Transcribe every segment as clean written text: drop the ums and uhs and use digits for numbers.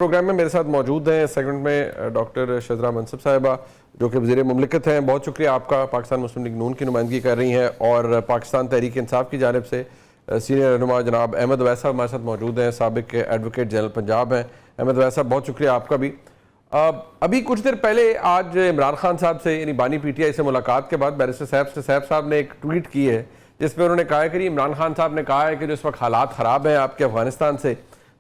Programme میں میرے ساتھ موجود ہیں سیگمنٹ میں ڈاکٹر شذرا منصب صاحبہ جو کہ وزیر مملکت ہیں. بہت شکریہ آپ کا. پاکستان مسلم لیگ نون کی نمائندگی کر رہی ہیں اور پاکستان تحریک انصاف کی جانب سے سینئر رہنما جناب احمد اویس صاحب ہمارے ساتھ موجود ہیں, سابق ایڈوکیٹ جنرل پنجاب ہیں. احمد اویس صاحب بہت شکریہ آپ کا بھی. ابھی کچھ دیر پہلے آج عمران خان صاحب سے یعنی بانی پی ٹی آئی سے ملاقات کے بعد بیرسٹر سیف صاحب نے ایک ٹویٹ کی ہے جس میں انہوں نے کہا ہے کہ عمران خان صاحب نے کہا ہے کہ جو اس وقت حالات خراب ہیں آپ کے افغانستان سے,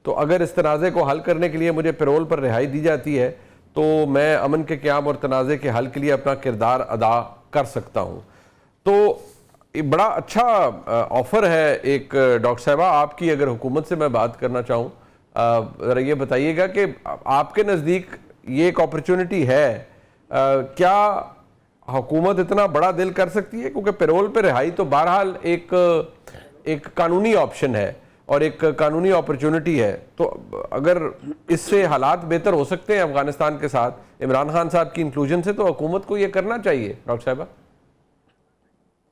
تو اگر اس تنازع کو حل کرنے کے لیے مجھے پیرول پر رہائی دی جاتی ہے تو میں امن کے قیام اور تنازع کے حل کے لیے اپنا کردار ادا کر سکتا ہوں. تو بڑا اچھا آفر ہے ایک. ڈاکٹر صاحبہ آپ کی اگر حکومت سے میں بات کرنا چاہوں, ذرا یہ بتائیے گا کہ آپ کے نزدیک یہ ایک اپرچونٹی ہے, کیا حکومت اتنا بڑا دل کر سکتی ہے؟ کیونکہ پیرول پہ رہائی تو بہرحال ایک قانونی آپشن ہے اور ایک قانونی اپرچونٹی ہے, تو اگر اس سے حالات بہتر ہو سکتے ہیں افغانستان کے ساتھ عمران خان صاحب کی انکلوژن سے, تو حکومت کو یہ کرنا چاہیے. ڈاکٹر صاحبہ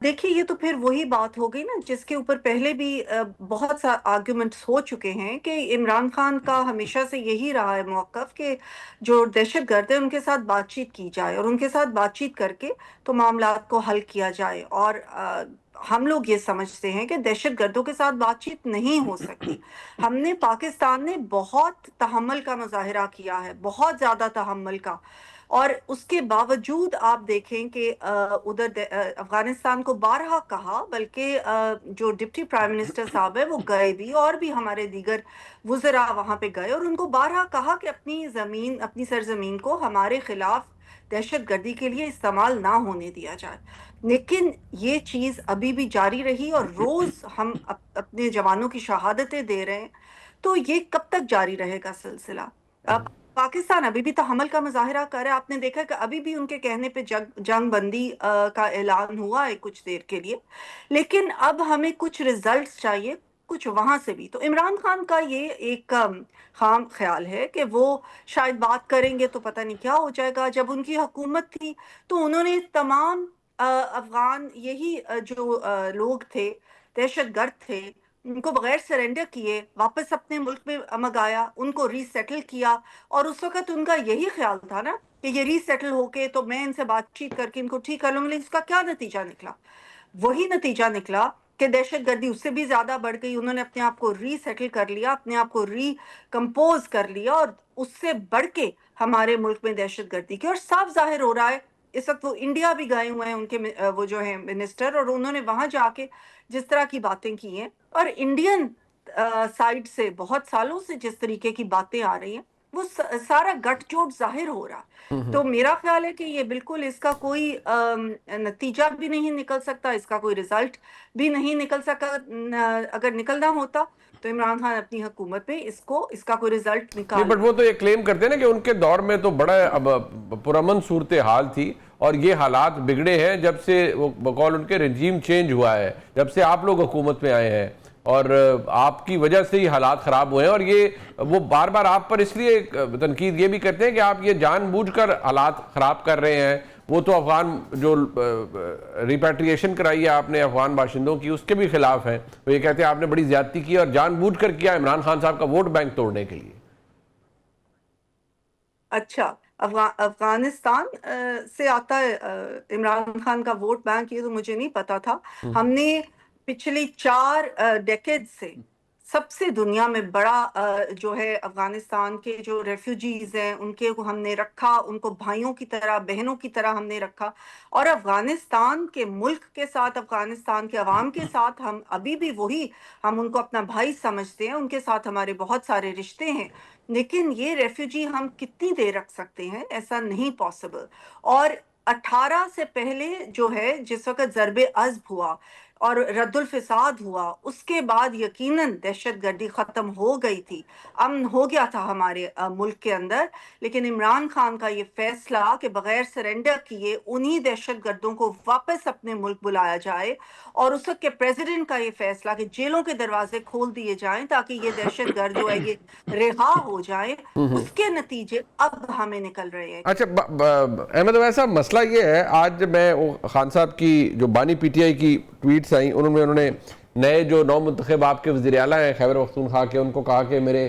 دیکھیے, یہ تو پھر وہی بات ہو گئی نا جس کے اوپر پہلے بھی بہت سا آرگیومنٹس ہو چکے ہیں کہ عمران خان کا ہمیشہ سے یہی رہا ہے موقف کہ جو دہشت گرد ہیں ان کے ساتھ بات چیت کی جائے اور ان کے ساتھ بات چیت کر کے تو معاملات کو حل کیا جائے. اور ہم لوگ یہ سمجھتے ہیں کہ دہشت گردوں کے ساتھ بات چیت نہیں ہو سکتی. پاکستان نے بہت تحمل کا مظاہرہ کیا ہے, بہت زیادہ تحمل کا, اور اس کے باوجود آپ دیکھیں کہ ادھر افغانستان کو بارہا کہا, بلکہ جو ڈپٹی پرائم منسٹر صاحب ہے وہ گئے بھی اور بھی ہمارے دیگر وزراء وہاں پہ گئے اور ان کو بارہا کہا کہ اپنی سرزمین کو ہمارے خلاف دہشت گردی کے لیے استعمال نہ ہونے دیا جائے. لیکن یہ چیز ابھی بھی جاری رہی اور روز ہم اپنے جوانوں کی شہادتیں دے رہے ہیں. تو یہ کب تک جاری رہے گا سلسلہ؟ پاکستان ابھی بھی تحمل کا مظاہرہ کر رہا ہے. آپ نے دیکھا کہ ابھی بھی ان کے کہنے پہ جنگ بندی کا اعلان ہوا ہے کچھ دیر کے لیے, لیکن اب ہمیں کچھ ریزلٹس چاہیے کچھ وہاں سے بھی. تو عمران خان کا یہ ایک خام خیال ہے کہ وہ شاید بات کریں گے تو پتہ نہیں کیا ہو جائے گا. جب ان کی حکومت تھی تو انہوں نے تمام افغان یہی جو لوگ تھے دہشت گرد تھے ان کو بغیر سرنڈر کیے واپس اپنے ملک میں منگایا, ان کو ری سیٹل کیا. اور اس وقت ان کا یہی خیال تھا نا کہ یہ ری سیٹل ہو کے تو میں ان سے بات چیت کر کے ان کو ٹھیک کر لوں گی. اس کا کیا نتیجہ نکلا؟ وہی نتیجہ نکلا کہ دہشت گردی اس سے بھی زیادہ بڑھ گئی. انہوں نے اپنے آپ کو ری سیٹل کر لیا, اپنے آپ کو ری کمپوز کر لیا, اور اس سے بڑھ کے ہمارے ملک میں دہشت گردی کی. اور صاف ظاہر ہو رہا ہے اس وقت وہ انڈیا بھی گئے ہوئے ہیں ان کے وہ جو ہیں منسٹر, اور انہوں نے وہاں جا کے جس طرح کی باتیں کی ہیں اور انڈین سائڈ سے بہت سالوں سے جس طریقے کی باتیں آ رہی ہیں وہ سارا گٹھ جوڑ ظاہر ہو رہا. تو میرا خیال ہے کہ یہ بالکل اس کا کوئی نتیجہ بھی نہیں نکل سکتا, اس کا کوئی رزلٹ بھی نہیں نکل سکتا. اگر نکلنا ہوتا تو عمران خان اپنی حکومت میں اس کا کوئی رزلٹ نکال. نہیں, بٹ وہ تو یہ کلیم کرتے ہیں نا کہ ان کے دور میں تو بڑا پرامن صورتحال تھی اور یہ حالات بگڑے ہیں جب سے وہ بقول ان کے رجیم چینج ہوا ہے, جب سے آپ لوگ حکومت میں آئے ہیں, اور آپ کی وجہ سے ہی حالات خراب ہوئے ہیں. اور یہ وہ بار بار آپ پر اس لیے تنقید یہ بھی کرتے ہیں کہ آپ یہ جان بوجھ کر حالات خراب کر رہے ہیں. وہ تو افغان جو ریپیٹریشن کرائی ہے آپ نے افغان باشندوں کی اس کے بھی خلاف ہیں. وہ یہ کہتے ہیں آپ نے بڑی زیادتی کی اور جان بوجھ کر کیا عمران خان صاحب کا ووٹ بینک توڑنے کے لیے. اچھا, افغانستان سے آتا ہے عمران خان کا ووٹ بینک, یہ تو مجھے نہیں پتا تھا. ہم نے پچھلی 4 ڈیکیڈ سے سب سے دنیا میں بڑا جو ہے افغانستان کے جو ریفیوجیز ہیں ان کے ہم نے رکھا, ان کو بھائیوں کی طرح بہنوں کی طرح ہم نے رکھا. اور افغانستان کے ملک کے ساتھ, افغانستان کے عوام کے ساتھ ہم ابھی بھی ہم ان کو اپنا بھائی سمجھتے ہیں, ان کے ساتھ ہمارے بہت سارے رشتے ہیں. لیکن یہ ریفیوجی ہم کتنی دیر رکھ سکتے ہیں؟ ایسا نہیں پاسبل. اور 18 سے پہلے جو ہے جس وقت ضرب عضب ہوا اور رد الفساد ہوا, اس کے بعد یقیناً دہشت گردی ختم ہو گئی تھی, امن ہو گیا تھا ہمارے ملک کے اندر. لیکن عمران خان کا یہ فیصلہ کہ بغیر سرنڈر کیے انہی دہشت گردوں کو واپس اپنے ملک بلایا جائے, اور اس وقت کے پریزیڈنٹ کا یہ فیصلہ کہ جیلوں کے دروازے کھول دیے جائیں تاکہ یہ دہشت گرد جو ہے یہ رہا ہو جائیں, اس کے نتیجے اب ہمیں نکل رہے ہیں. اچھا احمد اویس صاحب, مسئلہ یہ ہے, آج میں خان صاحب کی جو بانی پی ٹی آئی کی ٹویٹس آئیں انہوں نے نئے جو نو منتخب آپ کے وزیر اعلیٰ ہیں خیبر پختونخوا کے, ان کو کہا کہ میرے